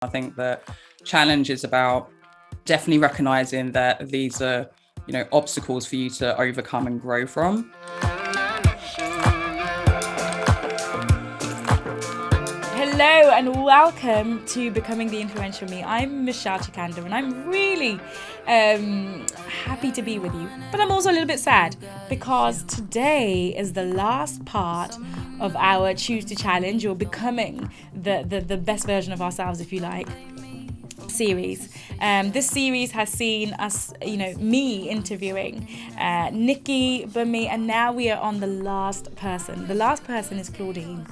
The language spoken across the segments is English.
I think that challenge is about definitely recognizing that these are, obstacles for you to overcome and grow from. Hello and welcome to Becoming the Influential Me. I'm Michelle Chikanda and I'm really happy to be with you. But I'm also a little bit sad because today is the last part of our Choose to Challenge, or becoming the best version of ourselves, if you like, series. This series has seen us, me interviewing Nikki, Bumi, and now we are on the last person. The last person is Claudene.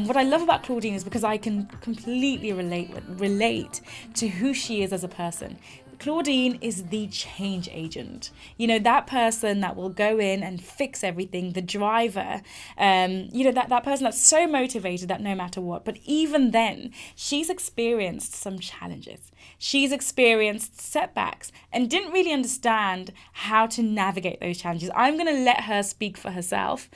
What I love about Claudene is because I can completely relate to who she is as a person. Claudene is the change agent. That person that will go in and fix everything, the driver, that person that's so motivated that no matter what. But even then, she's experienced some challenges. She's experienced setbacks and didn't really understand how to navigate those challenges. I'm going to let her speak for herself.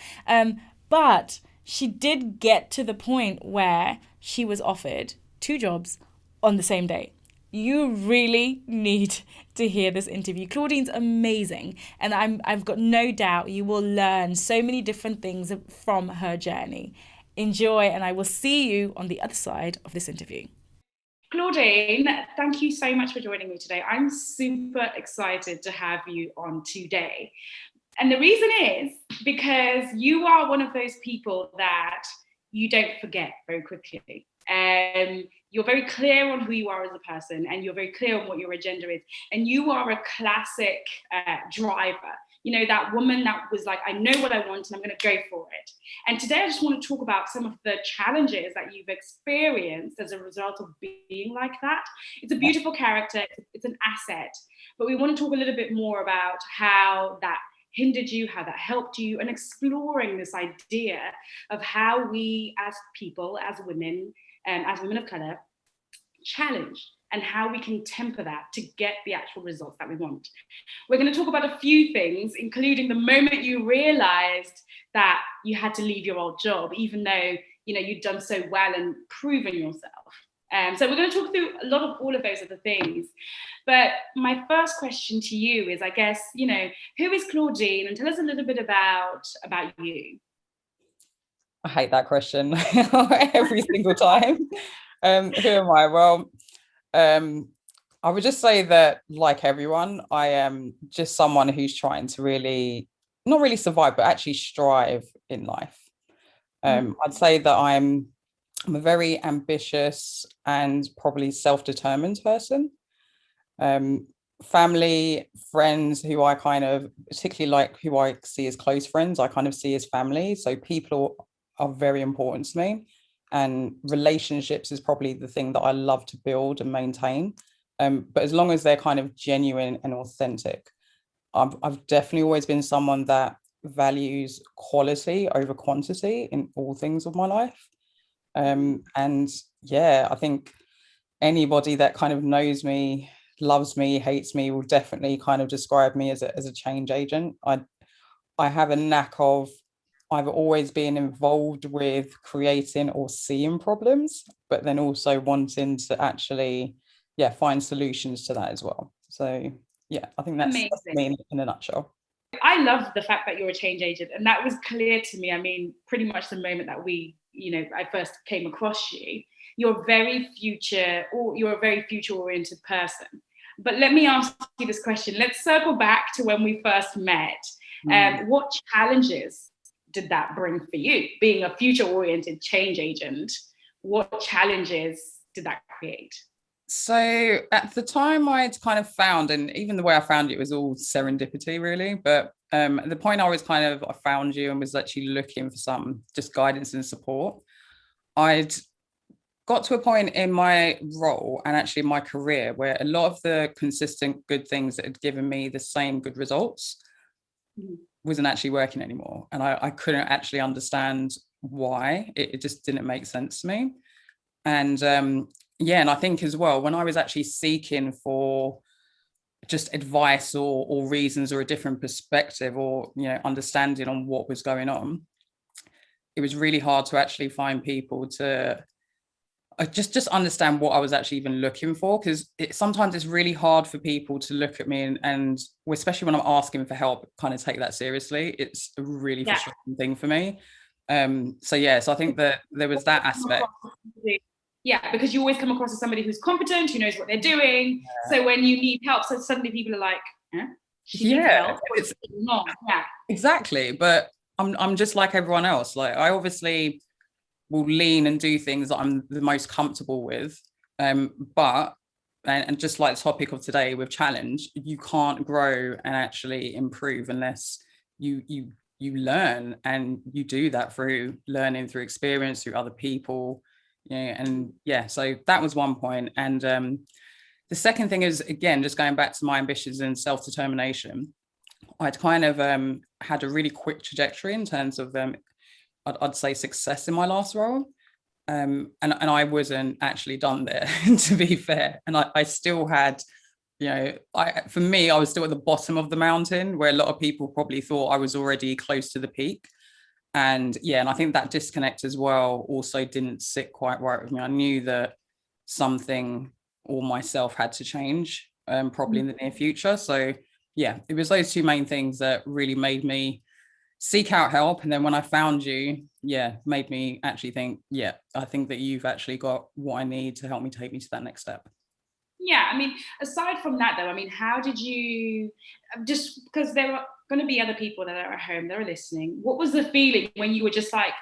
But she did get to the point where she was offered 2 jobs on the same day. You really need to hear this interview. Claudene's amazing, and I've got no doubt you will learn so many different things from her journey. Enjoy, and I will see you on the other side of this interview. Claudene, thank you so much for joining me today. I'm super excited to have you on today. And the reason is because you are one of those people that you don't forget very quickly. You're very clear on who you are as a person, and you're very clear on what your agenda is. And you are a classic driver. That woman that was like, I know what I want and I'm going to go for it. And today I just want to talk about some of the challenges that you've experienced as a result of being like that. It's a beautiful character. It's an asset. But we want to talk a little bit more about how that hindered you, how that helped you, and exploring this idea of how we as people, as women of color, challenge and how we can temper that to get the actual results that we want. We're going to talk about a few things, including the moment you realized that you had to leave your old job, even though you'd done so well and proven yourself. So we're going to talk through a lot of all of those other things. But my first question to you is, I guess, who is Claudene? And tell us a little bit about you. I hate that question every single time. Who am I? Well, I would just say that, like everyone, I am just someone who's trying to really, not really survive, but actually strive in life. I'd say that I'm a very ambitious and probably self-determined person. Family, friends who I kind of particularly like, who I see as close friends, I kind of see as family. So people are very important to me. And relationships is probably the thing that I love to build and maintain. But as long as they're kind of genuine and authentic, I've definitely always been someone that values quality over quantity in all things of my life. And yeah, I think anybody that kind of knows me, loves me, hates me, will definitely kind of describe me as a change agent. I have a knack of, I've always been involved with creating or seeing problems, but then also wanting to actually, find solutions to that as well. So yeah, I think that's me in a nutshell. I love the fact that you're a change agent, and that was clear to me. I mean, pretty much the moment that I first came across you. You're a very future oriented person. But let me ask you this question. Let's circle back to when we first met. What challenges did that bring for you? Being a future-oriented change agent, what challenges did that create? So at the time I'd kind of found, and even the way I found it was all serendipity really, but at the point I found you and was actually looking for some just guidance and support, I'd got to a point in my role and actually my career where a lot of the consistent good things that had given me the same good results wasn't actually working anymore. And I couldn't actually understand why. It just didn't make sense to me. And and I think as well, when I was actually seeking for just advice or reasons or a different perspective or, understanding on what was going on, it was really hard to actually find people to I just understand what I was actually even looking for, because sometimes it's really hard for people to look at me and especially when I'm asking for help, kind of take that seriously. It's a really Yeah. frustrating thing for me. So I think that there was that aspect. Yeah, because you always come across as somebody who's competent, who knows what they're doing. So when you need help, so suddenly people are like, she needs help. It's wrong. Yeah, exactly. But I'm just like everyone else. Like, I obviously will lean and do things that I'm the most comfortable with. But and just like the topic of today with challenge, you can't grow and actually improve unless you learn, and you do that through learning, through experience, through other people. So that was one point. And the second thing is, again, just going back to my ambitions and self-determination. I'd kind of had a really quick trajectory in terms of I'd say success in my last role. And I wasn't actually done there, to be fair. And I still had, for me, I was still at the bottom of the mountain, where a lot of people probably thought I was already close to the peak. And I think that disconnect as well also didn't sit quite right with me. I knew that something or myself had to change, probably in the near future. So it was those two main things that really made me seek out help. And then when I found you, made me actually think, I think that you've actually got what I need to help me take me to that next step. Yeah, I mean, aside from that though, I mean, how did you, just because there are going to be other people that are at home that are listening, what was the feeling when you were just like,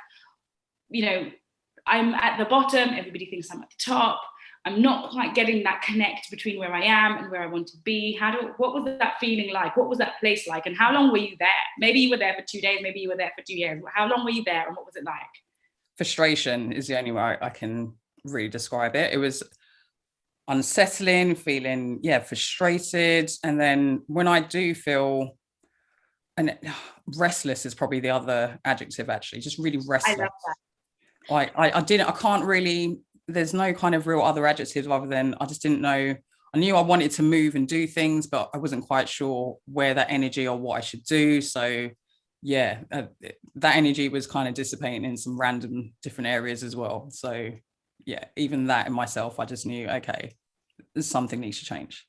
I'm at the bottom, everybody thinks I'm at the top, I'm not quite getting that connect between where I am and where I want to be. What was that feeling like? What was that place like? And how long were you there? Maybe you were there for 2 days, maybe you were there for 2 years. How long were you there and what was it like? Frustration is the only way I can really describe it. It was unsettling, feeling, frustrated. And then when I do feel, and restless is probably the other adjective, actually, just really restless. I love that. I can't really, there's no kind of real other adjectives other than I just didn't know. I knew I wanted to move and do things, but I wasn't quite sure where that energy or what I should do. So that energy was kind of dissipating in some random different areas as well. So even that in myself, I just knew, okay, something needs to change.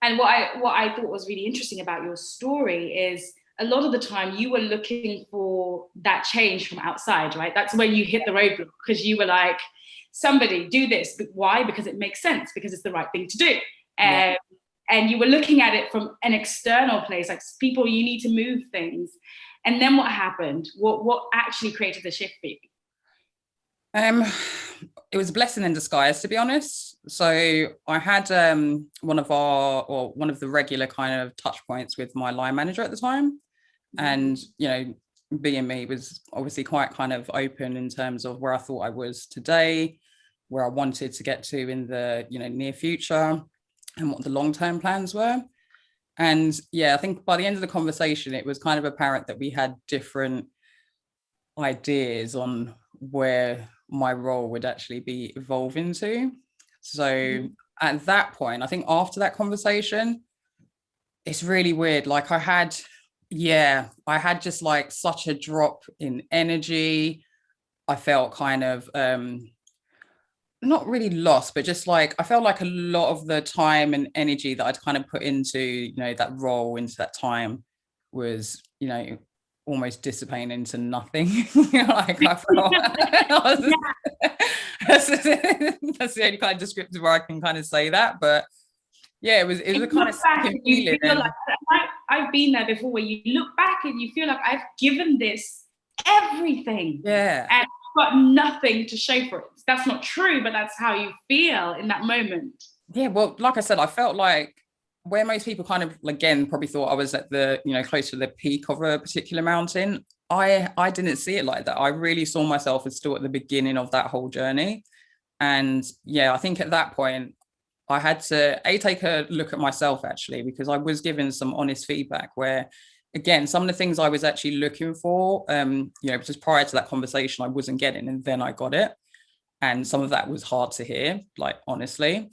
And what I thought was really interesting about your story is a lot of the time you were looking for that change from outside, right? That's when you hit the roadblock, because you were like, somebody do this. But why? Because it makes sense, because it's the right thing to do. And you were looking at it from an external place, like, people, you need to move things. And then what happened? What actually created the shift for you? It was a blessing in disguise, to be honest. So I had one of the regular kind of touch points with my line manager at the time. And, being me, was obviously quite kind of open in terms of where I thought I was today, where I wanted to get to in the, near future, and what the long-term plans were. And I think by the end of the conversation, it was kind of apparent that we had different ideas on where my role would actually be evolving to. So at that point, I think after that conversation, it's really weird. Like I had just like such a drop in energy. I felt kind of not really lost, but just like I felt like a lot of the time and energy that I'd kind of put into, that role, into that time, was, almost dissipating into nothing. Like I felt that's the only kind of descriptive where I can kind of say that. But it was a kind of feeling. Like, I've been there before, where you look back and you feel like, I've given this everything, and I've got nothing to show for it. That's not true, but that's how you feel in that moment. Well, like I said, I felt like where most people kind of, again, probably thought I was at the, close to the peak of a particular mountain, I didn't see it like that. I really saw myself as still at the beginning of that whole journey. And I think at that point, I had to take a look at myself, actually, because I was given some honest feedback where, again, some of the things I was actually looking for, just prior to that conversation, I wasn't getting, and then I got it. And some of that was hard to hear, like, honestly.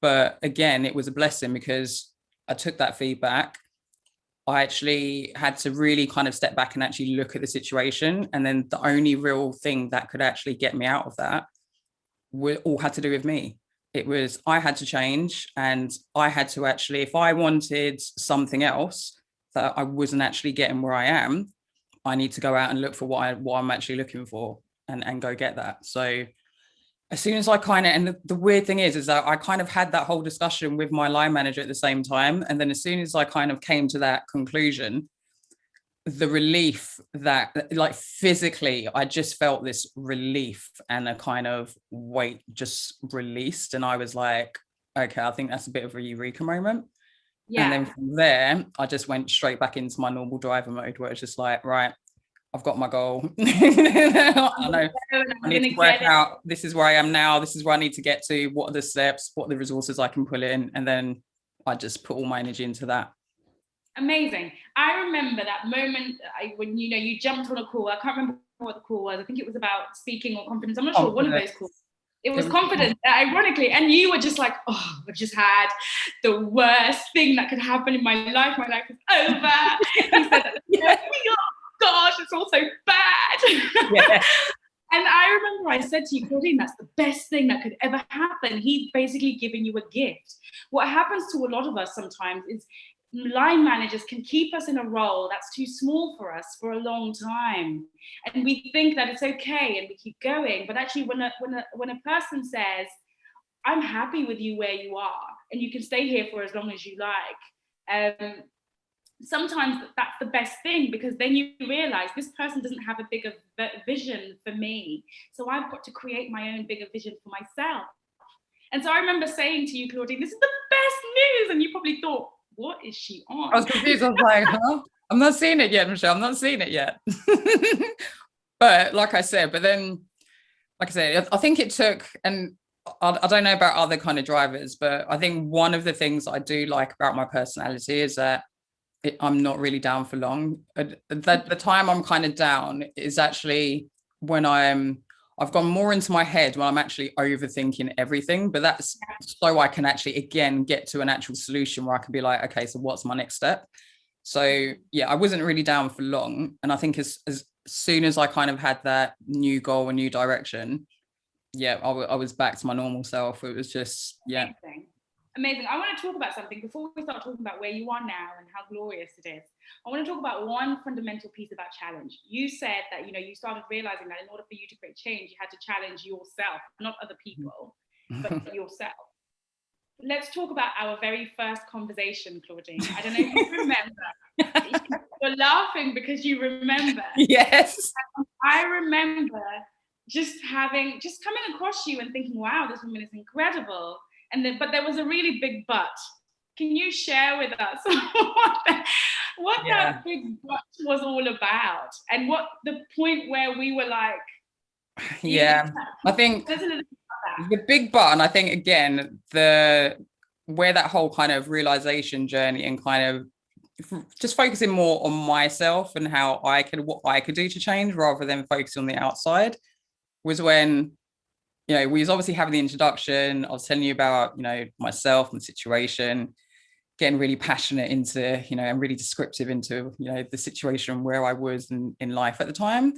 But again, it was a blessing, because I took that feedback. I actually had to really kind of step back and actually look at the situation. And then the only real thing that could actually get me out of that were all had to do with me. It was, I had to change, and I had to actually, if I wanted something else that I wasn't actually getting where I am, I need to go out and look for what I'm actually looking for, and go get that. So as soon as I kind of, and the weird thing is that I kind of had that whole discussion with my line manager at the same time. And then as soon as I kind of came to that conclusion, the relief that, like, physically, I just felt this relief and a kind of weight just released. And I was like, okay, I think that's a bit of a eureka moment. Yeah. And then from there, I just went straight back into my normal driver mode, where it's just like, right, I've got my goal. I know I need to work out, this is where I am now, this is where I need to get to, what are the steps, what are the resources I can pull in, and then I just put all my energy into that. Amazing. I remember that moment when you jumped on a call. I can't remember what the call was. I think it was about speaking or confidence. I'm not sure. One of those calls. It was confidence, ironically. And you were just like, oh, I've just had the worst thing that could happen in my life. My life is over. He said that. Oh gosh, it's all so bad. Yeah. And I remember I said to you, Claudene, that's the best thing that could ever happen. He's basically giving you a gift. What happens to a lot of us sometimes is line managers can keep us in a role that's too small for us for a long time, and we think that it's okay and we keep going. But actually, when a person says, I'm happy with you where you are and you can stay here for as long as you like, sometimes that's the best thing, because then you realize this person doesn't have a bigger vision for me, so I've got to create my own bigger vision for myself. And so I remember saying to you, Claudene, this is the best news, and you probably thought, what is she on? I was confused. I was like, huh? I'm not seeing it yet, Michelle. I'm not seeing it yet. But like I said, I think it took, and I don't know about other kind of drivers, but I think one of the things I do like about my personality is that I'm not really down for long. The time I'm kind of down is actually when I've gone more into my head, when I'm actually overthinking everything. But that's so I can actually, again, get to an actual solution where I can be like, okay, so what's my next step? So yeah, I wasn't really down for long. And I think as soon as I kind of had that new goal, a new direction, yeah, I was back to my normal self. It was just, yeah. Amazing. I want to talk about something before we start talking about where you are now and how glorious it is. I want to talk about one fundamental piece about challenge. You said that, you started realizing that in order for you to create change, you had to challenge yourself, not other people, but yourself. Let's talk about our very first conversation, Claudene. I don't know if you remember. You're laughing because you remember. Yes. I remember just coming across you and thinking, wow, this woman is incredible. But there was a really big but. Can you share with us what that big but was all about, and what the point where we were like, yeah, I think the big but, and I think again where that whole kind of realization journey and kind of just focusing more on myself and what I could do to change rather than focusing on the outside was when, we was obviously having the introduction. I was telling you about, myself and the situation, getting really passionate into, and really descriptive into, the situation where I was in life at the time.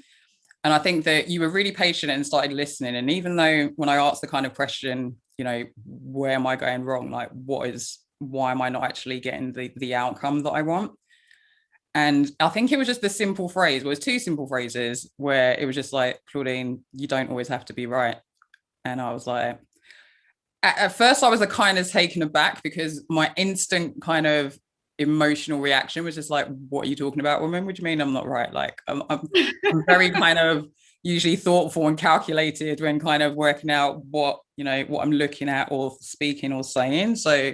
And I think that you were really patient and started listening. And even though when I asked the kind of question, where am I going wrong? Like, why am I not actually getting the outcome that I want? And I think it was just the simple phrase. Well, it was two simple phrases where it was just like, Claudene, you don't always have to be right. And I was like, at first I was kind of taken aback, because my instant kind of emotional reaction was just like, what are you talking about, woman? What do you mean I'm not right? Like, I'm very kind of usually thoughtful and calculated when kind of working out what I'm looking at or speaking or saying. So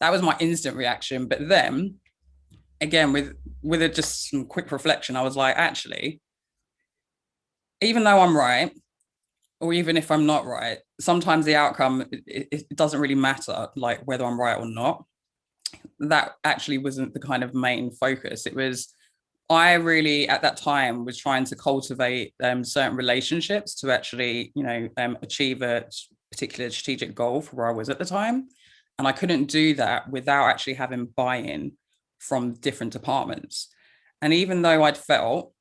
that was my instant reaction. But then again, with just some quick reflection, I was like, actually, even though I'm right, or even if I'm not right, sometimes the outcome, it doesn't really matter, like whether I'm right or not. That actually wasn't the kind of main focus. It was, I really at that time was trying to cultivate certain relationships to actually, achieve a particular strategic goal for where I was at the time. And I couldn't do that without actually having buy-in from different departments. And even though I'd felt,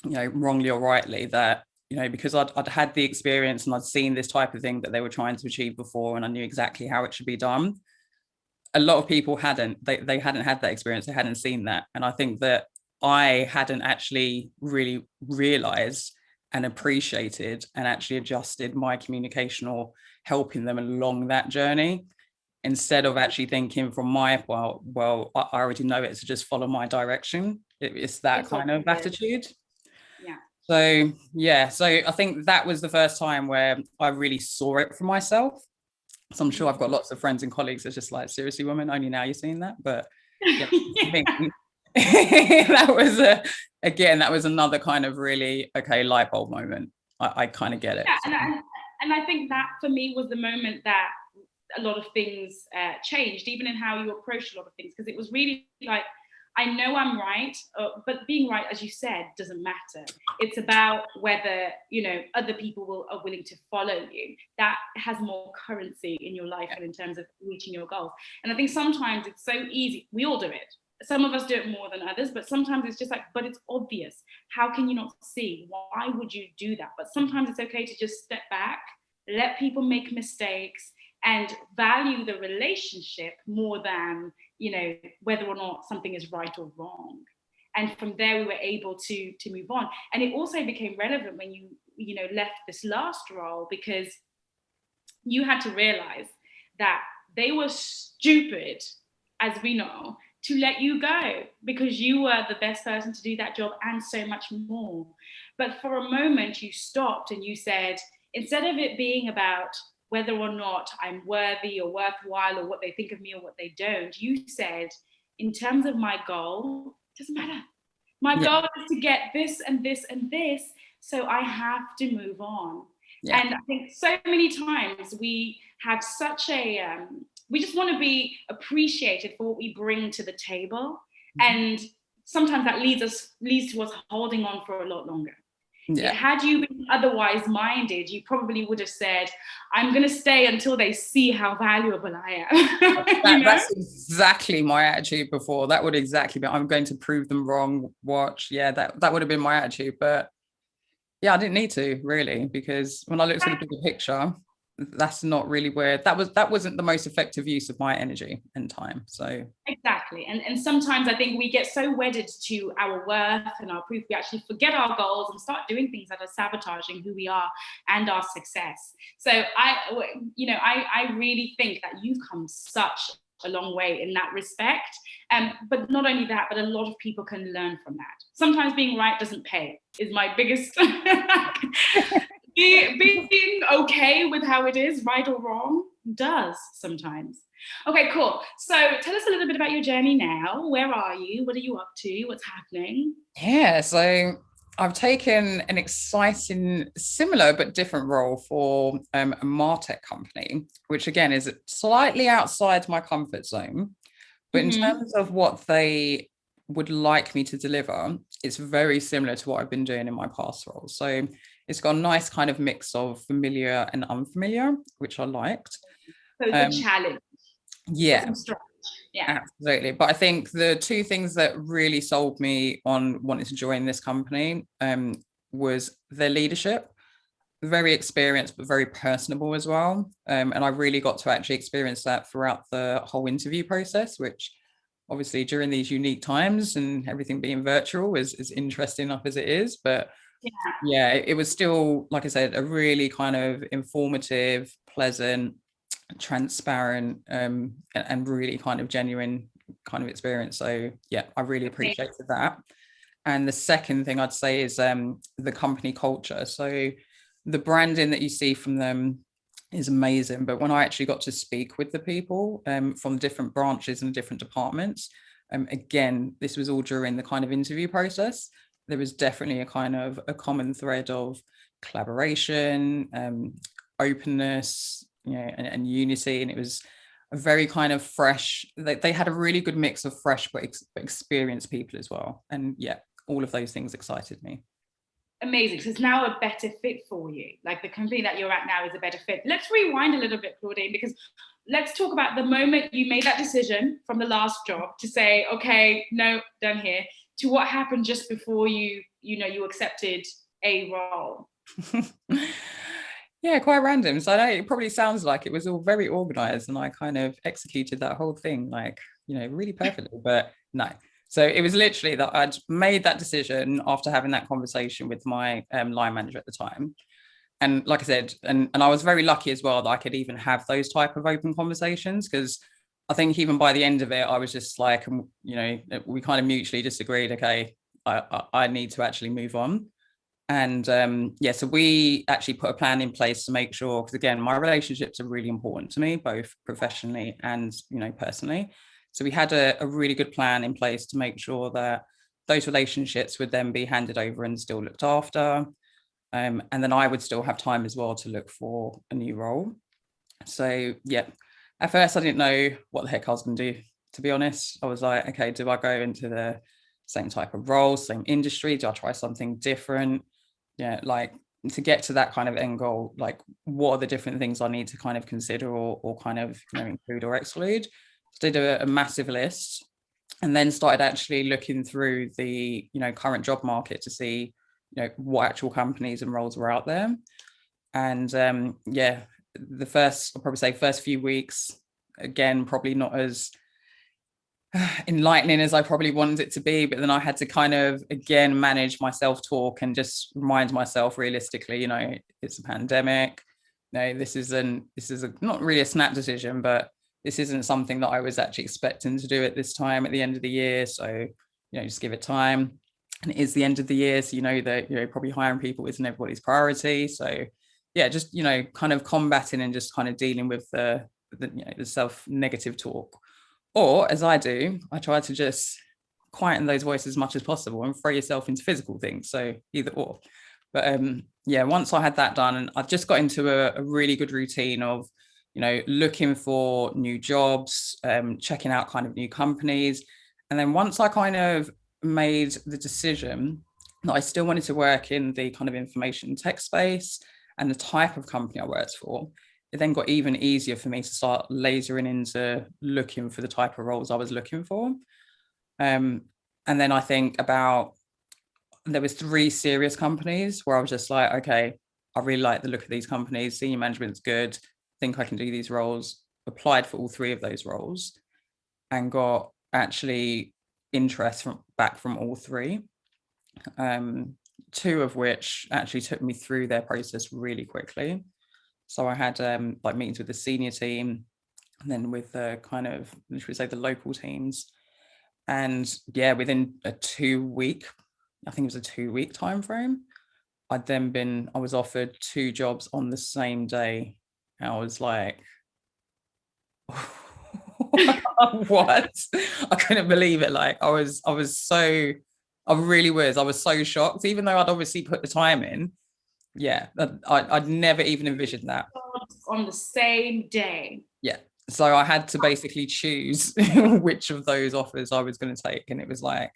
wrongly or rightly, that because I'd had the experience and I'd seen this type of thing that they were trying to achieve before, and I knew exactly how it should be done. A lot of people they hadn't had that experience, they hadn't seen that. And I think that I hadn't actually really realized and appreciated and actually adjusted my communication or helping them along that journey, instead of actually thinking from my, I already know it, so just follow my direction. It's that kind of attitude. Yeah. So yeah, so I think that was the first time where I really saw it for myself. So I'm sure I've got lots of friends and colleagues that's just like, seriously, woman, only now you're seeing that. But yeah, I think that was another kind of really, okay, light bulb moment. I kind of get it. Yeah, and I think that for me was the moment that a lot of things changed, even in how you approach a lot of things, because it was really like, I know I'm right, but being right, as you said, doesn't matter. It's about whether, other people are willing to follow you. That has more currency in your life and in terms of reaching your goals. And I think sometimes it's so easy. We all do it. Some of us do it more than others, but sometimes it's just like, but it's obvious. How can you not see? Why would you do that? But sometimes it's okay to just step back, let people make mistakes, and value the relationship more than, whether or not something is right or wrong. And from there, we were able to move on. And it also became relevant when you left this last role, because you had to realize that they were stupid, as we know, to let you go, because you were the best person to do that job and so much more. But for a moment, you stopped and you said, instead of it being about whether or not I'm worthy or worthwhile or what they think of me or what they don't, you said, in terms of my goal, it doesn't matter. My goal is to get this and this and this, so I have to move on. Yeah. And I think so many times we have such a, we just want to be appreciated for what we bring to the table. Mm-hmm. And sometimes that leads to us holding on for a lot longer. Yeah. Had you been otherwise minded, you probably would have said, I'm going to stay until they see how valuable I am. That's exactly my attitude before. That would exactly be, I'm going to prove them wrong. Watch. Yeah, that would have been my attitude. But yeah, I didn't need to really, because when I looked at the bigger picture, that's not really where that wasn't the most effective use of my energy and time. So exactly. And sometimes I think we get so wedded to our worth and our proof, we actually forget our goals and start doing things that are sabotaging who we are and our success. So I really think that you've come such a long way in that respect. But not only that, but a lot of people can learn from that. Sometimes being right doesn't pay is my biggest being okay with how it is, right or wrong, does sometimes. Okay, cool. So tell us a little bit about your journey now. Where are you? What are you up to? What's happening? Yeah, so I've taken an exciting, similar but different role for a MarTech company, which again is slightly outside my comfort zone. But in terms of what they would like me to deliver, it's very similar to what I've been doing in my past roles. So it's got a nice kind of mix of familiar and unfamiliar, which I liked. So it's a challenge. Yeah. Yeah, absolutely. But I think the two things that really sold me on wanting to join this company was their leadership. Very experienced, but very personable as well. And I really got to actually experience that throughout the whole interview process, which obviously during these unique times and everything being virtual is interesting enough as it is. But yeah, it was still, like I said, a really kind of informative, pleasant, transparent, and really kind of genuine kind of experience. So yeah, I really appreciated that. And the second thing I'd say is the company culture. So the branding that you see from them is amazing, but when I actually got to speak with the people from different branches and different departments, again, this was all during the kind of interview process, there was definitely a kind of a common thread of collaboration, openness, and unity. And it was a very kind of fresh, they had a really good mix of fresh but experienced people as well. And yeah, all of those things excited me. Amazing. So it's now a better fit for you. Like the company that you're at now is a better fit. Let's rewind a little bit, Claudene, because let's talk about the moment you made that decision from the last job to say, okay, no, done here, to what happened just before you accepted a role. Yeah, quite random. So I know it probably sounds like it was all very organized and I kind of executed that whole thing like, really perfectly, but no. So it was literally that I'd made that decision after having that conversation with my line manager at the time. And like I said, and I was very lucky as well that I could even have those type of open conversations, because I think even by the end of it, I was just like, we kind of mutually disagreed. Okay, I need to actually move on. And so we actually put a plan in place to make sure, because again, my relationships are really important to me, both professionally and personally. So we had a really good plan in place to make sure that those relationships would then be handed over and still looked after. And then I would still have time as well to look for a new role. So yeah, at first I didn't know what the heck I was going to do, to be honest. I was like, okay, do I go into the same type of role, same industry? Do I try something different? Yeah, like to get to that kind of end goal, like what are the different things I need to kind of consider or kind of include or exclude? So did a massive list, and then started actually looking through the current job market to see what actual companies and roles were out there. And the I'll probably say first few weeks, again, probably not as enlightening as I probably wanted it to be, but then I had to kind of again manage my self-talk and just remind myself realistically, it's a pandemic. This is not really a snap decision, but this isn't something that I was actually expecting to do at this time at the end of the year. So, just give it time. And it is the end of the year, so that probably hiring people isn't everybody's priority. So yeah, just kind of combating and just kind of dealing with the self-negative talk. Or as I do, I try to just quieten those voices as much as possible and throw yourself into physical things. So either or. But once I had that done, and I just got into a really good routine of, looking for new jobs, checking out kind of new companies. And then once I kind of made the decision that I still wanted to work in the kind of information tech space and the type of company I worked for, it then got even easier for me to start lasering into looking for the type of roles I was looking for. And then I think there was 3 serious companies where I was just like, okay, I really like the look of these companies. Senior management's good. I think I can do these roles. Applied for all 3 of those roles and got actually interest back from all 3. 2 of which actually took me through their process really quickly. So I had meetings with the senior team and then with the kind of, should we say, the local teams. And yeah, within a 2-week, I think it was a 2-week time frame, I was offered 2 jobs on the same day. And I was like, what? I couldn't believe it. Like I was so shocked, even though I'd obviously put the time in. Yeah, I'd never even envisioned that. On the same day. Yeah. So I had to basically choose which of those offers I was going to take. And it was like,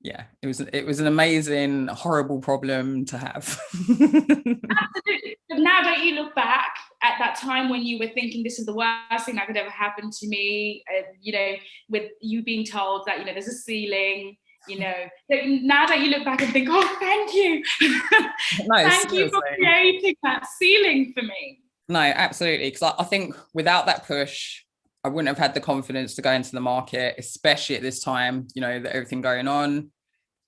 yeah, it was an amazing, horrible problem to have. Absolutely. But now don't you look back at that time when you were thinking this is the worst thing that could ever happen to me, with you being told that, there's a ceiling, now don't you look back and think, oh, thank you. Thank you for creating that ceiling for me. No, absolutely. Because I think without that push, I wouldn't have had the confidence to go into the market, especially at this time, that everything going on,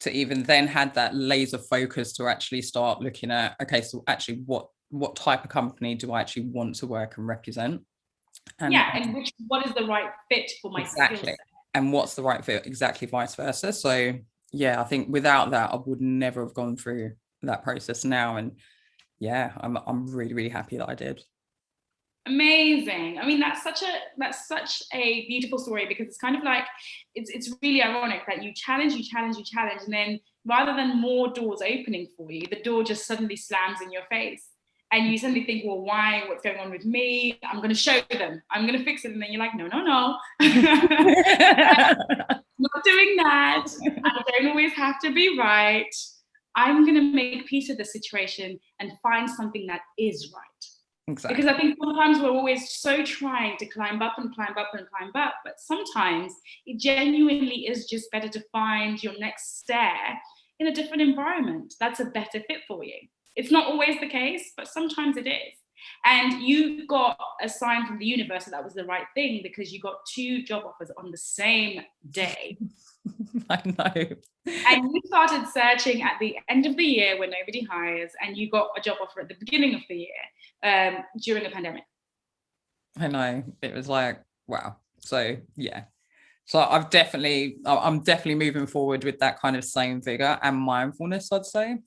to even then had that laser focus to actually start looking at, okay, so actually what type of company do I actually want to work and represent? And what is the right fit for my skill set? And what's the right fit? Exactly, vice versa. So yeah, I think without that, I would never have gone through that process now. And yeah, I'm really, really happy that I did. Amazing. I mean, that's such a beautiful story, because it's kind of like, it's really ironic that you challenge, and then rather than more doors opening for you, the door just suddenly slams in your face. And you suddenly think, well, why? What's going on with me? I'm going to show them. I'm going to fix it. And then you're like, no. Not doing that. I don't always have to be right. I'm going to make peace with the situation and find something that is right. Exactly. Because I think sometimes we're always so trying to climb up, but sometimes it genuinely is just better to find your next stair in a different environment. That's a better fit for you. It's not always the case, but sometimes it is. And you got a sign from the universe that was the right thing, because you got 2 job offers on the same day. I know. And you started searching at the end of the year when nobody hires, and you got a job offer at the beginning of the year during a pandemic. I know. It was like, wow. So yeah. So I'm definitely moving forward with that kind of same vigor and mindfulness, I'd say.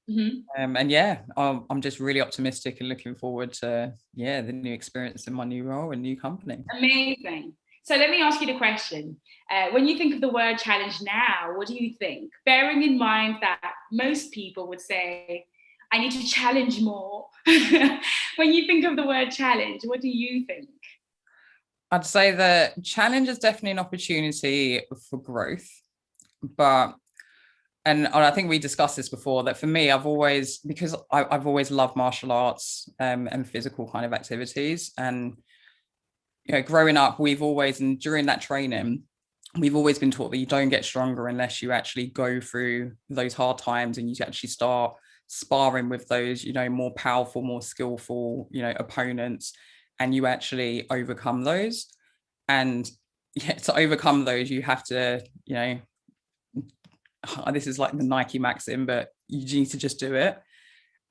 Mm-hmm. And yeah, I'm just really optimistic and looking forward to the new experience in my new role and new company. Amazing. So let me ask you the question. When you think of the word challenge now, what do you think? Bearing in mind that most people would say, I need to challenge more. When you think of the word challenge, what do you think? I'd say that challenge is definitely an opportunity for growth, but and I think we discussed this before, that for me, I've always loved martial arts and physical kind of activities. And, growing up, and during that training, we've always been taught that you don't get stronger unless you actually go through those hard times and you actually start sparring with those, more powerful, more skillful, opponents, and you actually overcome those. And to overcome those, you have to, this is like the Nike maxim, but you need to just do it.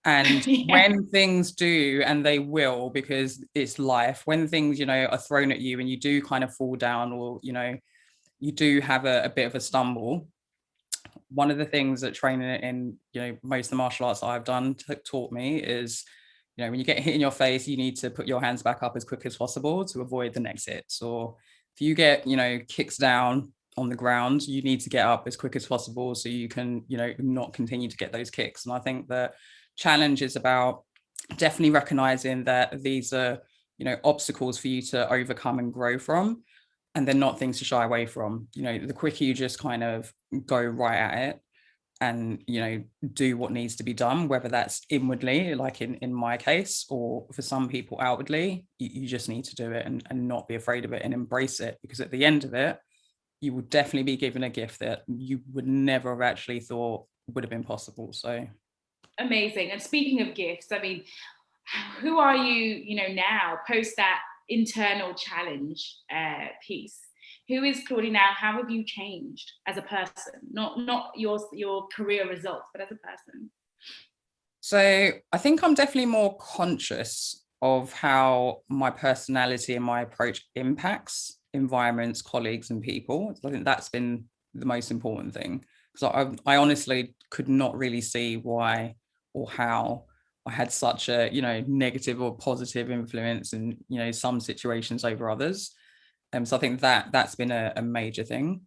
And when things do, and they will, because it's life, when things, are thrown at you and you do kind of fall down, or, you do have a bit of a stumble, one of the things that training in, most of the martial arts I've done taught me is, when you get hit in your face, you need to put your hands back up as quick as possible to avoid the next hits. Or if you get, kicks down on the ground, you need to get up as quick as possible so you can, not continue to get those kicks. And I think that challenge is about definitely recognizing that these are, obstacles for you to overcome and grow from, and they're not things to shy away from. The quicker you just kind of go right at it and, do what needs to be done, whether that's inwardly, like in my case, or for some people outwardly, you just need to do it and not be afraid of it and embrace it, because at the end of it, you will definitely be given a gift that you would never have actually thought would have been possible. So amazing. And speaking of gifts, I mean, who are you, now post that internal challenge piece? Who is Claudine now? How have you changed as a person? Not your career results, but as a person. So I think I'm definitely more conscious of how my personality and my approach impacts environments, colleagues, and people. I think that's been the most important thing, because I honestly could not really see why or how I had such a, negative or positive influence in, some situations over others. So I think that's been a major thing,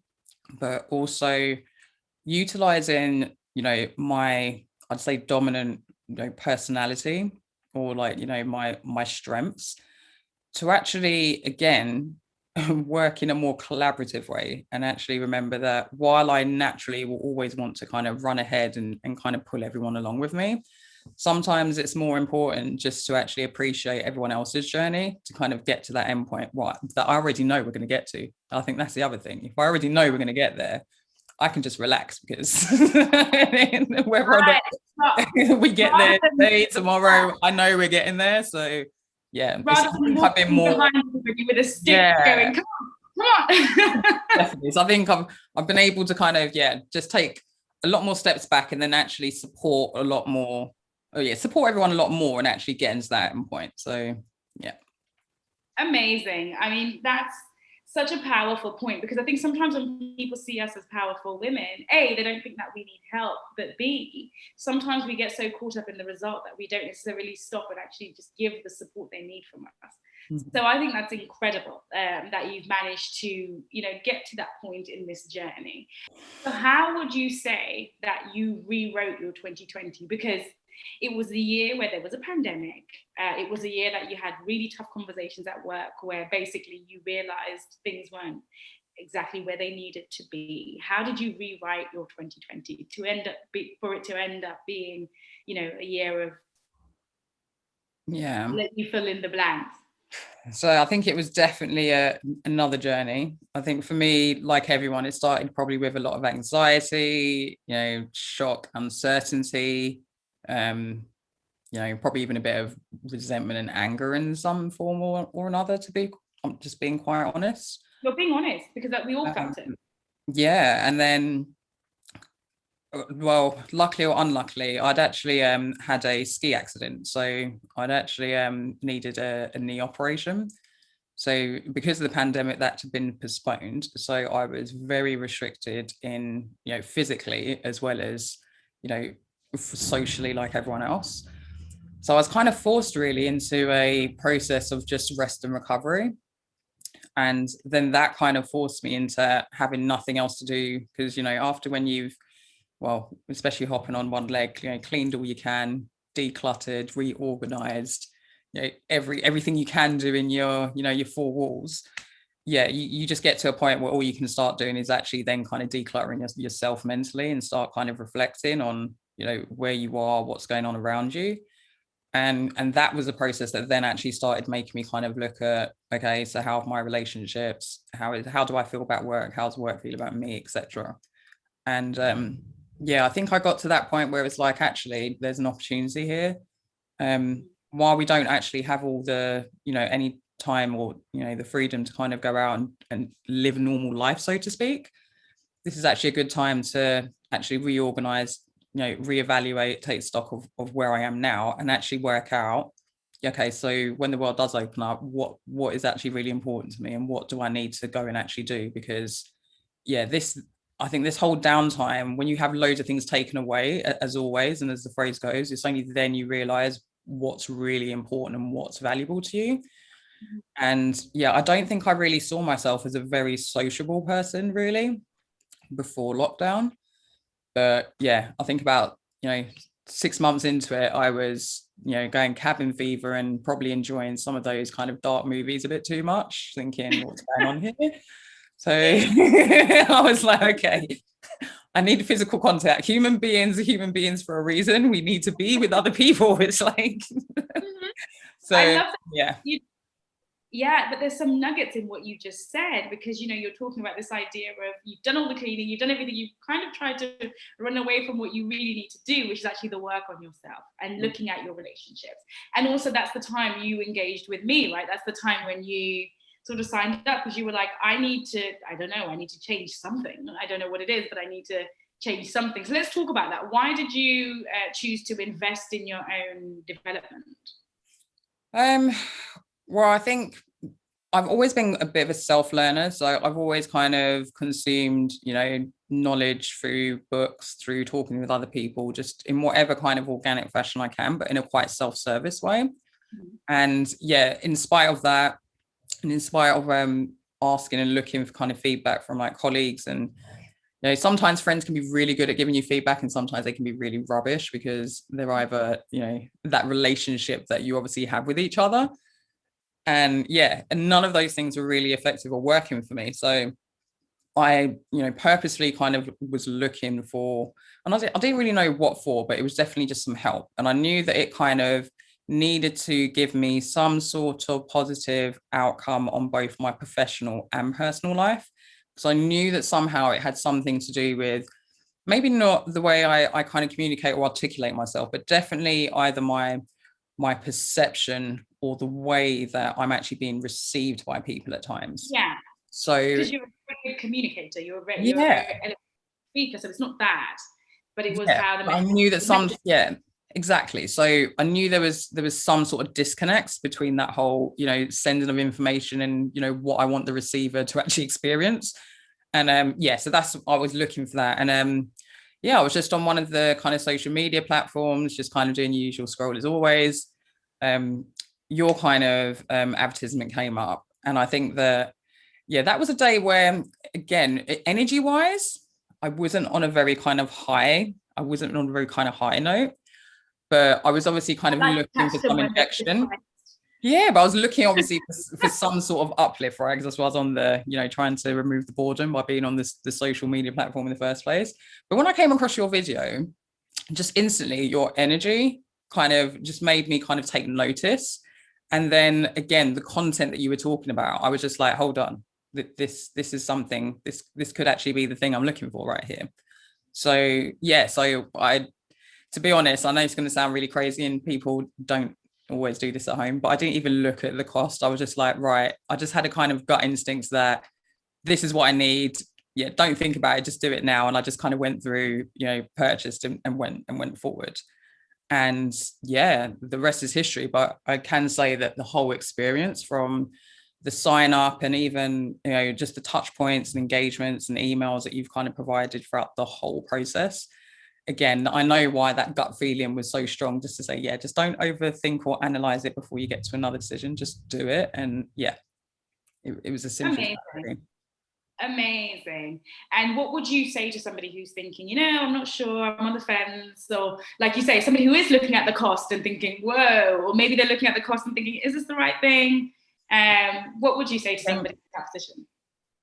but also utilizing, my, I'd say, dominant, personality, or like, my strengths, to actually, again, work in a more collaborative way, and actually remember that while I naturally will always want to kind of run ahead and kind of pull everyone along with me, sometimes it's more important just to actually appreciate everyone else's journey to kind of get to that end point, right, that I already know we're going to get to. I think that's the other thing. If I already know we're going to get there, I can just relax, because whether or not we get there today, tomorrow, I know we're getting there. So yeah, rather than I've been more behind everybody with a stick going, come on. Definitely. So I think I've been able to kind of just take a lot more steps back, and then actually support a lot more. Support everyone a lot more, and actually get into that end point. So yeah. Amazing. I mean, that's such a powerful point, because I think sometimes when people see us as powerful women, A, they don't think that we need help, but B, sometimes we get so caught up in the result that we don't necessarily stop and actually just give the support they need from us. Mm-hmm. So I think that's incredible that you've managed to, get to that point in this journey. So how would you say that you rewrote your 2020? Because it was the year where there was a pandemic. It was a year that you had really tough conversations at work, where basically you realized things weren't exactly where they needed to be. How did you rewrite your 2020 for it to end up being, a year of let you fill in the blanks? So I think it was definitely another journey. I think for me, like everyone, it started probably with a lot of anxiety, shock, uncertainty, probably even a bit of resentment and anger in some form or another, to be, I'm just being quite honest. You're being honest, because we all felt it. Yeah. And then, well, luckily or unluckily, I'd actually had a ski accident. So I'd actually needed a knee operation. So because of the pandemic, that had been postponed. So I was very restricted in, physically as well as, socially, like everyone else. So I was kind of forced really into a process of just rest and recovery. And then that kind of forced me into having nothing else to do, because, after when you've, well, especially hopping on one leg, cleaned all you can, decluttered, reorganized, everything you can do in your, your four walls. Yeah, you just get to a point where all you can start doing is actually then kind of decluttering yourself mentally and start kind of reflecting on, where you are, what's going on around you. And that was a process that then actually started making me kind of look at, okay, so how are my relationships? How do I feel about work? How does work feel about me, etc. And I think I got to that point where it's like, actually, there's an opportunity here. While we don't actually have all the, any time or, the freedom to kind of go out and live a normal life, so to speak, this is actually a good time to actually reorganize, reevaluate, take stock of where I am now, and actually work out, okay, so when the world does open up, what is actually really important to me, and what do I need to go and actually do? Because I think this whole downtime, when you have loads of things taken away, as always, and as the phrase goes, it's only then you realize what's really important and what's valuable to you. And I don't think I really saw myself as a very sociable person really before lockdown. But I think about 6 months into it, I was going cabin fever and probably enjoying some of those kind of dark movies a bit too much, thinking what's going on here. So I was like, okay, I need physical contact. Human beings are human beings for a reason. We need to be with other people. It's like so I love that. Yeah. Yeah, but there's some nuggets in what you just said, because you're talking about this idea of you've done all the cleaning, you've done everything, you've kind of tried to run away from what you really need to do, which is actually the work on yourself and looking at your relationships. And also that's the time you engaged with me, right? That's the time when you sort of signed up, because you were like, I need to change something. I don't know what it is, but I need to change something. So let's talk about that. Why did you choose to invest in your own development? Well, I think I've always been a bit of a self-learner. So I've always kind of consumed, knowledge through books, through talking with other people, just in whatever kind of organic fashion I can, but in a quite self-service way. Mm-hmm. And in spite of that, and in spite of asking and looking for kind of feedback from like colleagues, and sometimes friends can be really good at giving you feedback, and sometimes they can be really rubbish, because they're either that relationship that you obviously have with each other. And none of those things were really effective or working for me. So I, purposely kind of was looking for, and I didn't really know what for, but it was definitely just some help. And I knew that it kind of needed to give me some sort of positive outcome on both my professional and personal life. So I knew that somehow it had something to do with, maybe not the way I kind of communicate or articulate myself, but definitely either my perception or the way that I'm actually being received by people at times. Yeah. So because you're a very good communicator, you're a very eloquent speaker, so it's not that, but it was how the I knew that exactly. So I knew there was some sort of disconnects between that whole, sending of information and, what I want the receiver to actually experience. And so that's, I was looking for that. And I was just on one of the kind of social media platforms, just kind of doing the usual scroll as always. Your kind of advertisement came up. And I think that, that was a day where, again, energy wise, I wasn't on a very kind of high note, but I was obviously kind of looking for some injection. Yeah, but I was looking obviously for some sort of uplift, right? Because that's why I was on the, trying to remove the boredom by being on the social media platform in the first place. But when I came across your video, just instantly your energy kind of just made me kind of take notice. And then again, the content that you were talking about, I was just like, hold on, this is something, this could actually be the thing I'm looking for right here. So so I to be honest, I know it's going to sound really crazy and people don't always do this at home, but I didn't even look at the cost. I was just like, right, I just had a kind of gut instincts that this is what I need. Yeah, don't think about it, just do it now. And I just kind of went through, purchased and went forward. And yeah, the rest is history. But I can say that the whole experience, from the sign up and even just the touch points and engagements and emails that you've kind of provided throughout the whole process, again, I know why that gut feeling was so strong, just to say, yeah, just don't overthink or analyze it before you get to another decision, just do it. And yeah, it was a simple. Amazing. And what would you say to somebody who's thinking, I'm not sure, I'm on the fence, or like you say, somebody who is looking at the cost and thinking, whoa, or maybe they're looking at the cost and thinking, is this the right thing? What would you say to somebody in that position?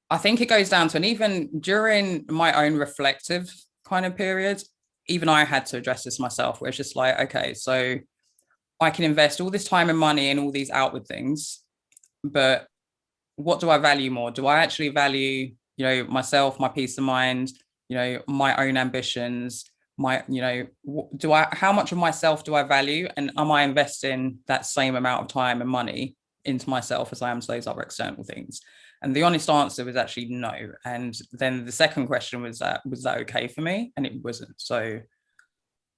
I think it goes down to, and even during my own reflective kind of period, even I had to address this myself, where it's just like, okay, so I can invest all this time and money in all these outward things, but what do I value more? Do I actually value, myself, my peace of mind, my own ambitions, how much of myself do I value? And am I investing that same amount of time and money into myself as I am to those other external things? And the honest answer was actually no. And then the second question was that okay for me? And it wasn't. So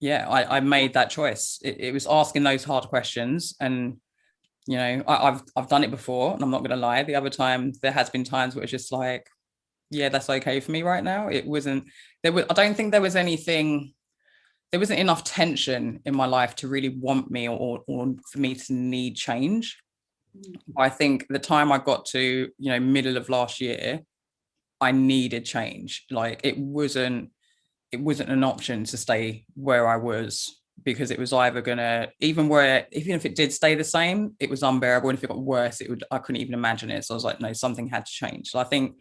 yeah, I made that choice. It was asking those hard questions. And I've done it before, and I'm not going to lie. The other time, there has been times where it's just like, yeah, that's okay for me right now. It wasn't. I don't think there was anything. There wasn't enough tension in my life to really want me or for me to need change. I think the time I got to middle of last year, I needed change. Like it wasn't an option to stay where I was, because it was either gonna, even if it did stay the same, it was unbearable, and if it got worse, I couldn't even imagine it. So I was like, no, something had to change. So I think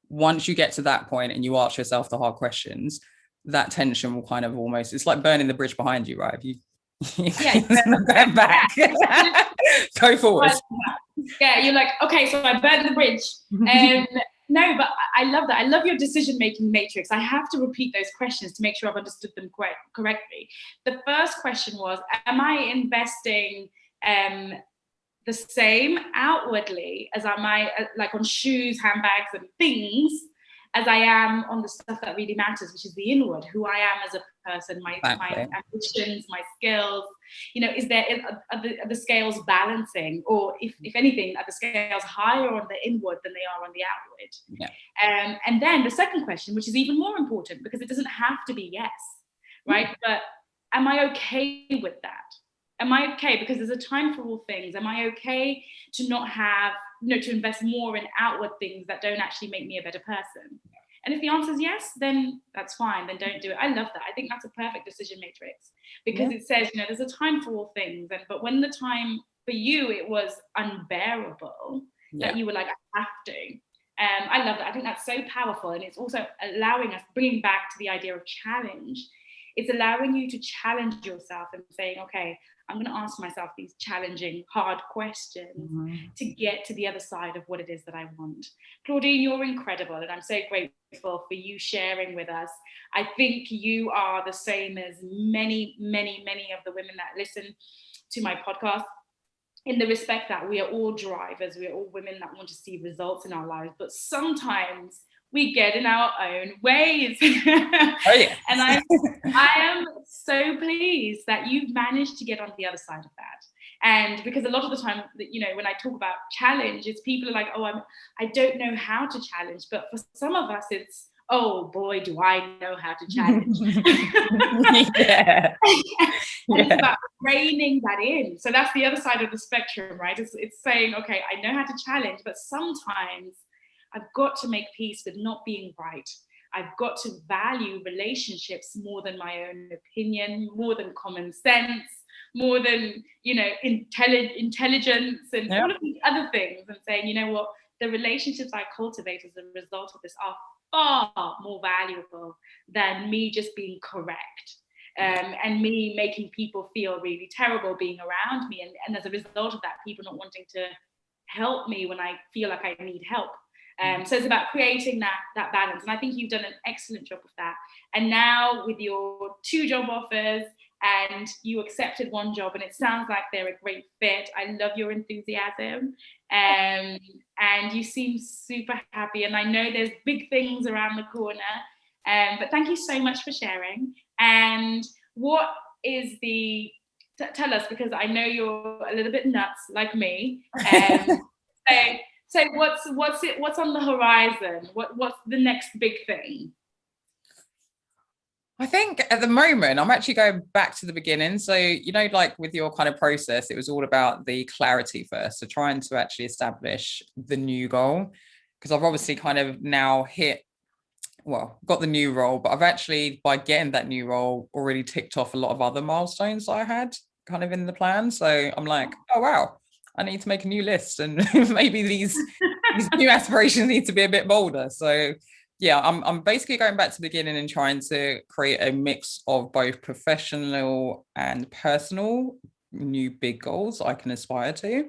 once you get to that point and you ask yourself the hard questions, that tension will kind of almost, it's like burning the bridge behind you, right? If you go back, go forward. Yeah, you're like, okay, so I burned the bridge. No, but I love that. I love your decision-making matrix. I have to repeat those questions to make sure I've understood them correctly. The first question was, am I investing the same outwardly as I might, like on shoes, handbags, and things, as I am on the stuff that really matters, which is the inward, who I am as a person, my ambitions, my skills. Are the scales balancing, or if anything, are the scales higher on the inward than they are on the outward? Yeah. And then the second question, which is even more important, because it doesn't have to be yes, right? But am I okay with that? Am I okay? Because there's a time for all things. Am I okay to not have, to invest more in outward things that don't actually make me a better person? And if the answer is yes, then that's fine. Then don't do it. I love that. I think that's a perfect decision matrix, because it says, there's a time for all things. But when the time for you, it was unbearable, that you were like, I have to. I love that. I think that's so powerful. And it's also allowing us, bringing back to the idea of challenge. It's allowing you to challenge yourself and saying, okay, I'm going to ask myself these challenging, hard questions to get to the other side of what it is that I want. Claudene, you're incredible, and I'm so grateful for you sharing with us. I think you are the same as many, many, many of the women that listen to my podcast, in the respect that we are all drivers, we are all women that want to see results in our lives, but sometimes we get in our own ways. Oh, yeah. And I am so pleased that you've managed to get on the other side of that. And because a lot of the time, when I talk about challenge, it's people are like, oh, I don't know how to challenge. But for some of us, it's, oh boy, do I know how to challenge. Yeah. And it's about reining that in. So that's the other side of the spectrum, right? It's saying, okay, I know how to challenge, but sometimes I've got to make peace with not being right. I've got to value relationships more than my own opinion, more than common sense, more than, intelligence and all of these other things, and saying, you know what, the relationships I cultivate as a result of this are far more valuable than me just being correct. And me making people feel really terrible being around me. And as a result of that, people not wanting to help me when I feel like I need help. So it's about creating that balance. And I think you've done an excellent job of that. And now with your 2 job offers and you accepted one job, and it sounds like they're a great fit. I love your enthusiasm, and you seem super happy, and I know there's big things around the corner. But thank you so much for sharing. And what is the tell us, because I know you're a little bit nuts like me. So what's on the horizon? What's the next big thing? I think at the moment, I'm actually going back to the beginning. So, like with your kind of process, it was all about the clarity first. So trying to actually establish the new goal, because I've obviously kind of now got the new role, but I've actually, by getting that new role, already ticked off a lot of other milestones I had kind of in the plan. So I'm like, oh, wow, I need to make a new list, and maybe these new aspirations need to be a bit bolder. So yeah, I'm basically going back to the beginning and trying to create a mix of both professional and personal new big goals I can aspire to.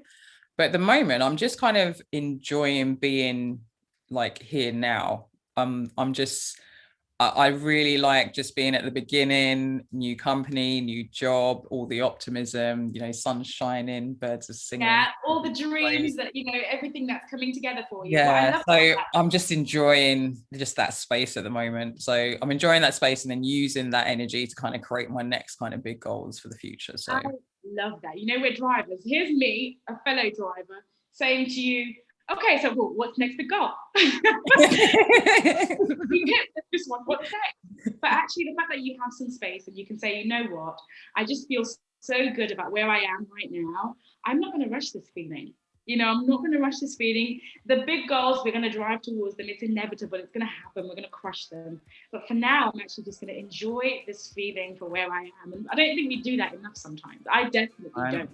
But at the moment, I'm just kind of enjoying being like here now. I really like just being at the beginning, new company, new job, all the optimism, sun shining, birds are singing. Yeah, all the dreams that, everything that's coming together for you. Yeah, so I'm just enjoying just that space at the moment. So I'm enjoying that space and then using that energy to kind of create my next kind of big goals for the future. So I love that. We're drivers. Here's me, a fellow driver, saying to you, okay, so what's next big goal? You hit this one, what's next? But actually the fact that you have some space and you can say, you know what, I just feel so good about where I am right now. I'm not going to rush this feeling. I'm not going to rush this feeling. The big goals, we're going to drive towards them. It's inevitable. It's going to happen. We're going to crush them. But for now, I'm actually just going to enjoy this feeling for where I am. And I don't think we do that enough sometimes. I definitely don't.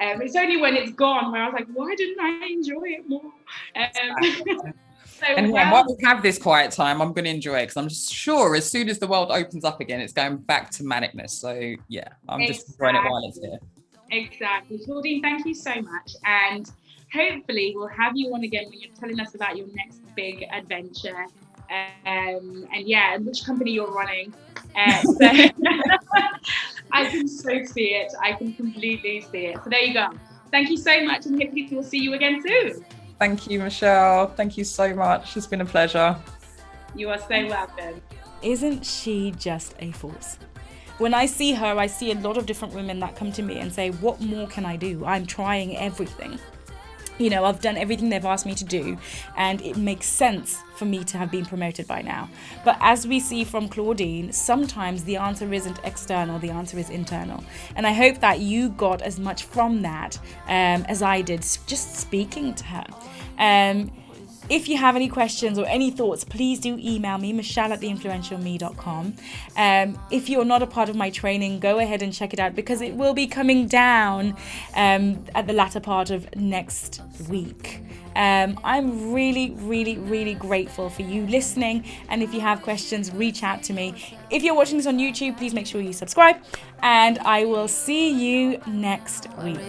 It's only when it's gone where I was like, why didn't I enjoy it more? While we have this quiet time, I'm going to enjoy it, because I'm sure as soon as the world opens up again, it's going back to manicness. So yeah, I'm just enjoying it while it's here. Exactly. Claudene, thank you so much. And hopefully we'll have you on again when you're telling us about your next big adventure. And which company you're running. So I can so see it. I can completely see it. So there you go. Thank you so much, and hopefully we'll see you again soon. Thank you, Michelle. Thank you so much. It's been a pleasure. You are so welcome. Isn't she just a force? When I see her, I see a lot of different women that come to me and say, what more can I do? I'm trying everything. I've done everything they've asked me to do, and it makes sense for me to have been promoted by now. But as we see from Claudene, sometimes the answer isn't external, the answer is internal. And I hope that you got as much from that as I did, just speaking to her. If you have any questions or any thoughts, please do email me, michelle@theinfluentialme.com. If you're not a part of my training, go ahead and check it out, because it will be coming down at the latter part of next week. I'm really, really, really grateful for you listening. And if you have questions, reach out to me. If you're watching this on YouTube, please make sure you subscribe. And I will see you next week.